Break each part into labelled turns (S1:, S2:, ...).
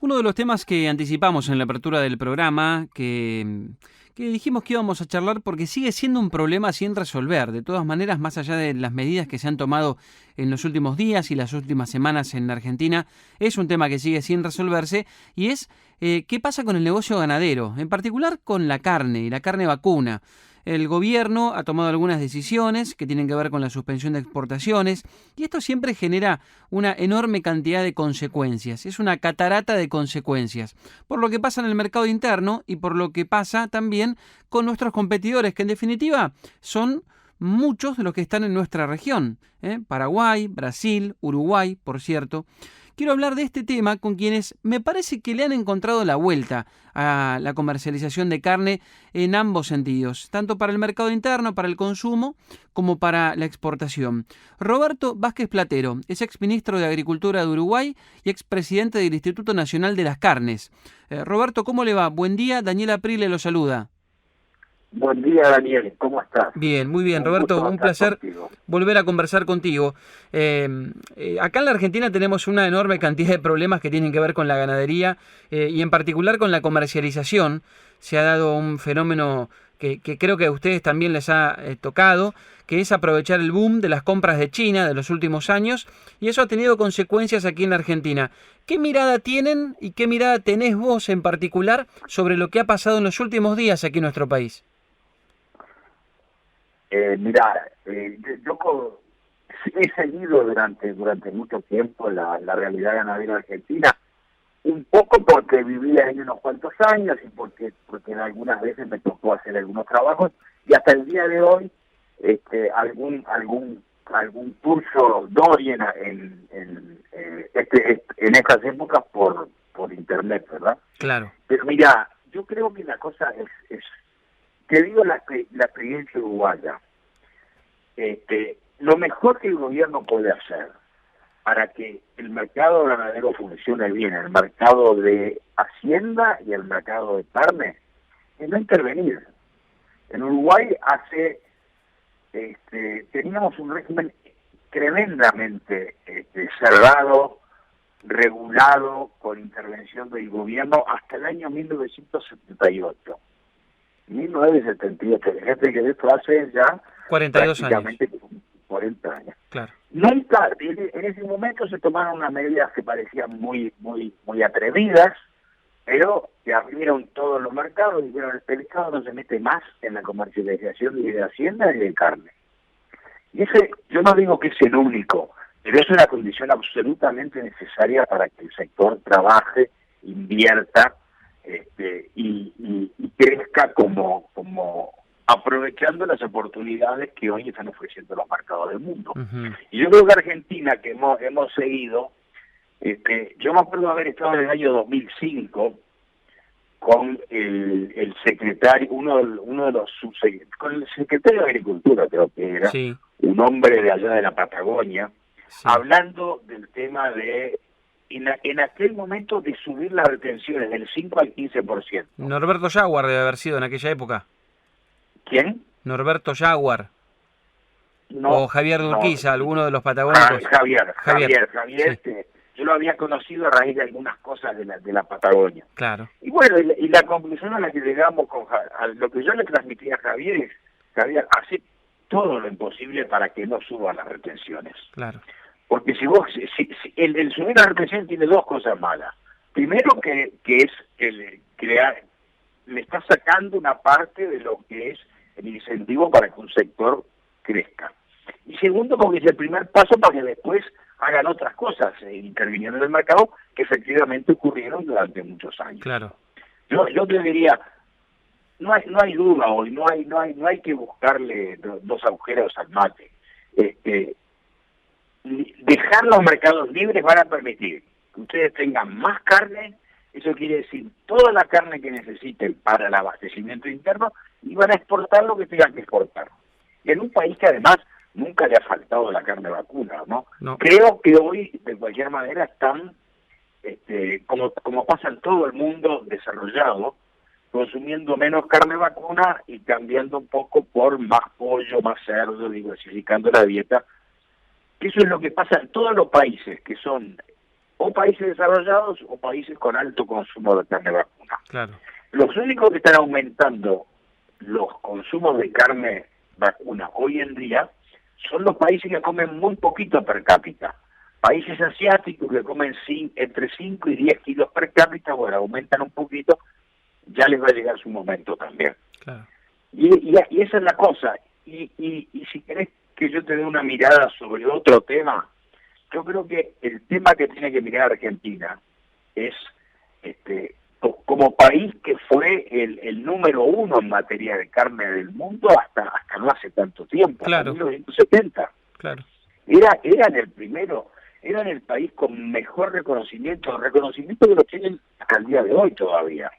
S1: Uno de los temas que anticipamos en la apertura del programa, que dijimos que íbamos a charlar porque sigue siendo un problema sin resolver. De todas maneras, más allá de las medidas que se han tomado en los últimos días y las últimas semanas en Argentina, es un tema que sigue sin resolverse y es qué pasa con el negocio ganadero, en particular con la carne y la carne vacuna. El gobierno ha tomado algunas decisiones que tienen que ver con la suspensión de exportaciones y esto siempre genera una enorme cantidad de consecuencias. Es una catarata de consecuencias por lo que pasa en el mercado interno y por lo que pasa también con nuestros competidores, que en definitiva son muchos de los que están en nuestra región. Paraguay, Brasil, Uruguay, por cierto. Quiero hablar de este tema con quienes me parece que le han encontrado la vuelta a la comercialización de carne en ambos sentidos, tanto para el mercado interno, para el consumo, como para la exportación. Roberto Vázquez Platero es exministro de Agricultura de Uruguay y expresidente del Instituto Nacional de las Carnes. Roberto, ¿cómo le va? Buen día, Daniel Aprile lo saluda.
S2: Buen día, Daniel, ¿cómo estás?
S1: Bien, muy bien,
S2: Un
S1: Roberto,
S2: gusto
S1: un
S2: estar
S1: placer
S2: contigo.
S1: volver a conversar contigo. Acá en la Argentina tenemos una enorme cantidad de problemas que tienen que ver con la ganadería y en particular con la comercialización. Se ha dado un fenómeno que creo que a ustedes también les ha tocado, que es aprovechar el boom de las compras de China de los últimos años, y eso ha tenido consecuencias aquí en la Argentina. ¿Qué mirada tienen y qué mirada tenés vos en particular sobre lo que ha pasado en los últimos días aquí en nuestro país?
S2: Mirá, yo he seguido durante mucho tiempo la realidad ganadera argentina, un poco porque viví ahí unos cuantos años y porque algunas veces me tocó hacer algunos trabajos, y hasta el día de hoy algún curso doy en estas épocas por internet, ¿verdad?
S1: Claro.
S2: Pero mira, yo creo que la cosa es te digo la experiencia uruguaya. Lo mejor que el gobierno puede hacer para que el mercado ganadero funcione bien, el mercado de hacienda y el mercado de carne, es no intervenir. En Uruguay teníamos un régimen tremendamente cerrado, regulado, con intervención del gobierno hasta el año 1978. 1978, fíjate que esto hace ya
S1: 42
S2: prácticamente 40 años.
S1: Claro.
S2: Nunca, en ese momento se tomaron unas medidas que parecían muy atrevidas, pero que abrieron todos los mercados y dijeron, el Estado no se mete más en la comercialización ni de hacienda ni de carne. Y ese, yo no digo que es el único, pero es una condición absolutamente necesaria para que el sector trabaje, invierta, y crezca como aprovechando las oportunidades que hoy están ofreciendo los mercados del mundo.
S1: Uh-huh.
S2: Y yo creo que Argentina, que hemos seguido, yo me acuerdo de haber estado en el año 2005 con el secretario, uno de los subsecretarios, con el secretario de Agricultura, creo que era,
S1: Sí.
S2: un hombre de allá de la Patagonia,
S1: Sí.
S2: hablando del tema de en aquel momento de subir las retenciones del 5 al 15%.
S1: Norberto Jaguar debe haber sido en aquella época.
S2: ¿Quién?
S1: Norberto Jaguar.
S2: No,
S1: O Javier
S2: no.
S1: Durquiza, alguno de los patagónicos.
S2: Javier,
S1: Sí.
S2: yo lo había conocido a raíz de algunas cosas de la Patagonia.
S1: Claro.
S2: Y bueno, y la conclusión a la que llegamos a lo que yo le transmití a Javier es, Javier, hace todo lo imposible para que no suban las retenciones.
S1: Claro.
S2: Porque si el subir las retenciones tiene dos cosas malas. Primero que es le está sacando una parte de lo que es el incentivo para que un sector crezca. Y segundo, porque es el primer paso para que después hagan otras cosas, interviniendo en el mercado, que efectivamente ocurrieron durante muchos años.
S1: Claro.
S2: Yo te diría, no hay duda hoy, no hay que buscarle dos agujeros al mate. Dejar los mercados libres van a permitir que ustedes tengan más carne, eso quiere decir toda la carne que necesiten para el abastecimiento interno, y van a exportar lo que tengan que exportar. Y en un país que además nunca le ha faltado la carne vacuna, ¿no?
S1: No.
S2: Creo que hoy, de cualquier manera, están, como pasa en todo el mundo desarrollado, consumiendo menos carne vacuna y cambiando un poco por más pollo, más cerdo, diversificando la dieta. Eso es lo que pasa en todos los países que son o países desarrollados o países con alto consumo de carne vacuna.
S1: Claro.
S2: Los únicos que están aumentando los consumos de carne vacuna hoy en día son los países que comen muy poquito per cápita. Países asiáticos que comen entre 5 y 10 kilos per cápita, bueno, aumentan un poquito, ya les va a llegar su momento también.
S1: Claro.
S2: Y esa es la cosa. Y si querés que yo te dé una mirada sobre otro tema, yo creo que el tema que tiene que mirar Argentina es como país que fue el número uno en materia de carne del mundo hasta no hace tanto tiempo,
S1: Claro.
S2: hasta 1970.
S1: Claro.
S2: Eran el primero, eran el país con mejor reconocimiento que lo tienen hasta el día de hoy todavía.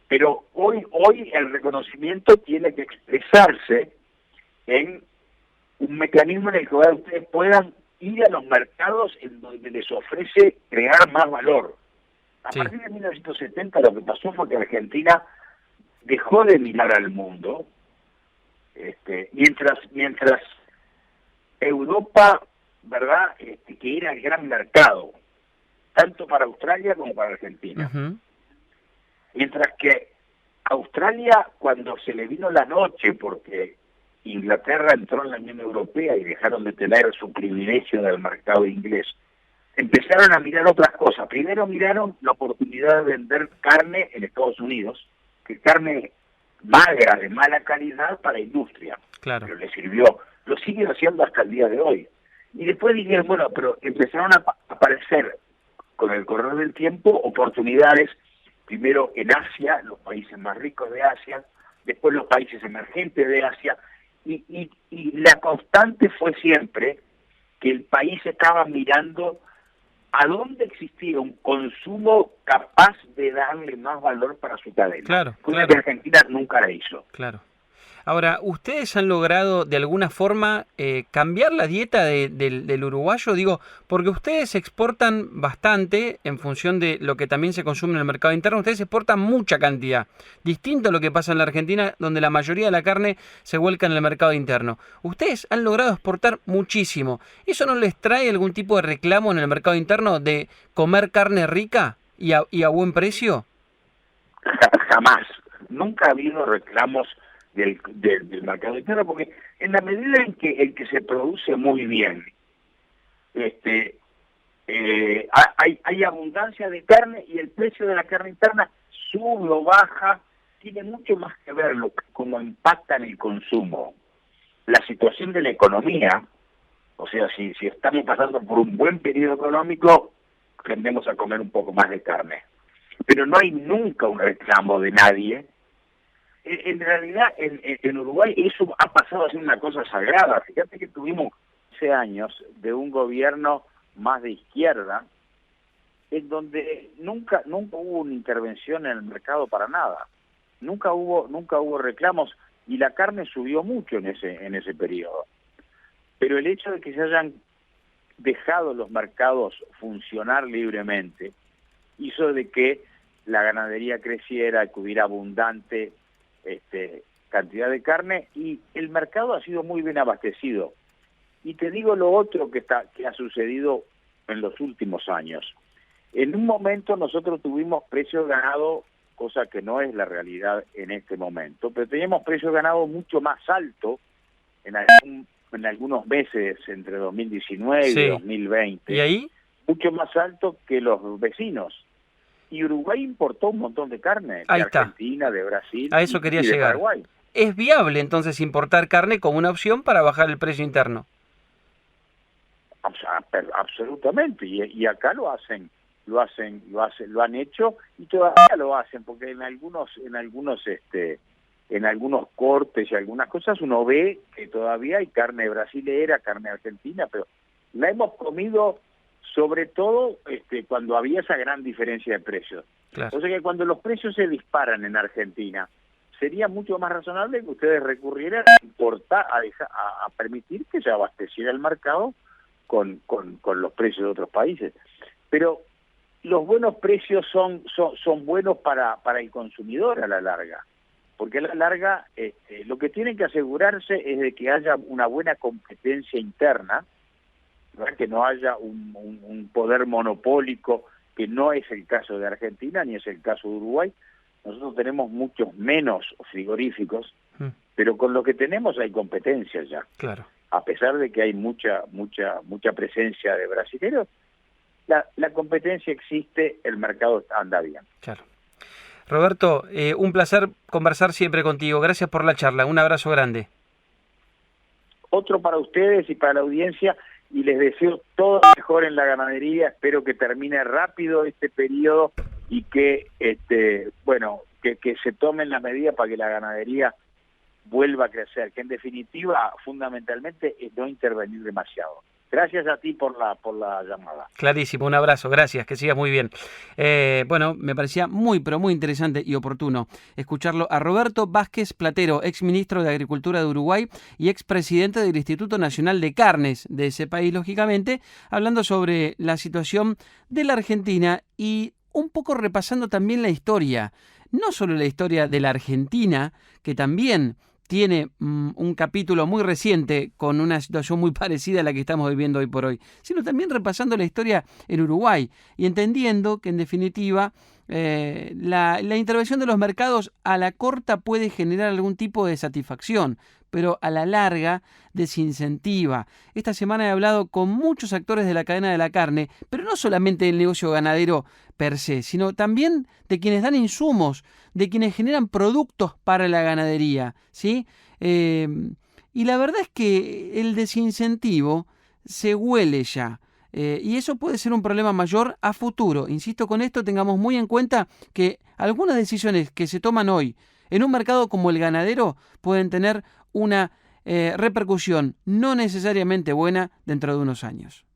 S2: Pero hoy el reconocimiento tiene que expresarse en un mecanismo en el que ustedes puedan ir a los mercados en donde les ofrece crear más valor. A partir de 1970 lo que pasó fue que Argentina dejó de mirar al mundo, mientras Europa, ¿verdad?, que era el gran mercado, tanto para Australia como para Argentina.
S1: Uh-huh.
S2: Mientras que Australia, cuando se le vino la noche, porque Inglaterra entró en la Unión Europea y dejaron de tener su privilegio del mercado inglés, empezaron a mirar otras cosas. Primero miraron la oportunidad de vender carne en Estados Unidos, que carne magra, de mala calidad para industria.
S1: Claro.
S2: Pero les sirvió. Lo siguen haciendo hasta el día de hoy. Y después dijeron, bueno, pero empezaron a aparecer, con el correr del tiempo, oportunidades, primero en Asia, los países más ricos de Asia, después los países emergentes de Asia, y la constante fue siempre que el país estaba mirando a dónde existía un consumo capaz de darle más valor para su cadena.
S1: Claro,
S2: Cosa
S1: claro.
S2: que Argentina nunca la hizo.
S1: Claro. Ahora, ¿ustedes han logrado de alguna forma cambiar la dieta del uruguayo? Digo, porque ustedes exportan bastante en función de lo que también se consume en el mercado interno. Ustedes exportan mucha cantidad, distinto a lo que pasa en la Argentina, donde la mayoría de la carne se vuelca en el mercado interno. Ustedes han logrado exportar muchísimo. ¿Eso no les trae algún tipo de reclamo en el mercado interno de comer carne rica y a buen precio?
S2: Jamás. Nunca ha habido reclamos del mercado interno, porque en la medida en que se produce muy bien, hay abundancia de carne y el precio de la carne interna sube o baja, tiene mucho más que ver cómo impacta en el consumo. La situación de la economía, o sea, si estamos pasando por un buen periodo económico, tendemos a comer un poco más de carne. Pero no hay nunca un reclamo de nadie. En realidad, en Uruguay eso ha pasado a ser una cosa sagrada. Fíjate que tuvimos 15 años de un gobierno más de izquierda, en donde nunca hubo una intervención en el mercado para nada. Nunca hubo reclamos y la carne subió mucho en ese periodo. Pero el hecho de que se hayan dejado los mercados funcionar libremente hizo de que la ganadería creciera, que hubiera abundante cantidad de carne y el mercado ha sido muy bien abastecido. Y te digo lo otro que ha sucedido en los últimos años. En un momento nosotros tuvimos precio ganado, cosa que no es la realidad en este momento, pero teníamos precio ganado mucho más alto en algunos meses entre 2019 y 2020.
S1: ¿Y ahí?
S2: Mucho más alto que los vecinos. Y Uruguay importó un montón de carne,
S1: Ahí
S2: de
S1: está.
S2: Argentina, de Brasil
S1: a eso quería
S2: y de
S1: llegar.
S2: Paraguay.
S1: ¿Es viable entonces importar carne como una opción para bajar el precio interno?
S2: Absolutamente, y acá lo han hecho y todavía lo hacen, porque en algunos cortes y algunas cosas uno ve que todavía hay carne brasilera, carne argentina, pero la hemos comido sobre todo cuando había esa gran diferencia de precios.
S1: Claro.
S2: O sea que cuando los precios se disparan en Argentina, sería mucho más razonable que ustedes recurrieran a importar, a permitir que se abasteciera el mercado con los precios de otros países. Pero los buenos precios son buenos para el consumidor a la larga, porque a la larga lo que tienen que asegurarse es de que haya una buena competencia interna, ¿verdad? Que no haya un poder monopólico, que no es el caso de Argentina ni es el caso de Uruguay. Nosotros tenemos muchos menos frigoríficos, pero con lo que tenemos hay competencia ya.
S1: Claro.
S2: A pesar de que hay mucha presencia de brasileños, la competencia existe, el mercado anda bien.
S1: Claro. Roberto, un placer conversar siempre contigo. Gracias por la charla. Un abrazo grande.
S2: Otro para ustedes y para la audiencia, y les deseo todo lo mejor en la ganadería. Espero que termine rápido este periodo y que que se tomen las medidas para que la ganadería vuelva a crecer, que en definitiva, fundamentalmente, es no intervenir demasiado. Gracias a ti por la llamada.
S1: Clarísimo, un abrazo, gracias, que sigas muy bien. Bueno, me parecía muy, pero muy interesante y oportuno escucharlo a Roberto Vázquez Platero, ex ministro de Agricultura de Uruguay y ex presidente del Instituto Nacional de Carnes de ese país, lógicamente, hablando sobre la situación de la Argentina y un poco repasando también la historia, no solo la historia de la Argentina, que también tiene un capítulo muy reciente con una situación muy parecida a la que estamos viviendo hoy por hoy, sino también repasando la historia en Uruguay y entendiendo que en definitiva la intervención de los mercados a la corta puede generar algún tipo de satisfacción, pero a la larga desincentiva. Esta semana he hablado con muchos actores de la cadena de la carne, pero no solamente del negocio ganadero per se, sino también de quienes dan insumos, de quienes generan productos para la ganadería, ¿sí? Y la verdad es que el desincentivo se huele ya. Y eso puede ser un problema mayor a futuro. Insisto con esto, tengamos muy en cuenta que algunas decisiones que se toman hoy en un mercado como el ganadero pueden tener una repercusión no necesariamente buena dentro de unos años.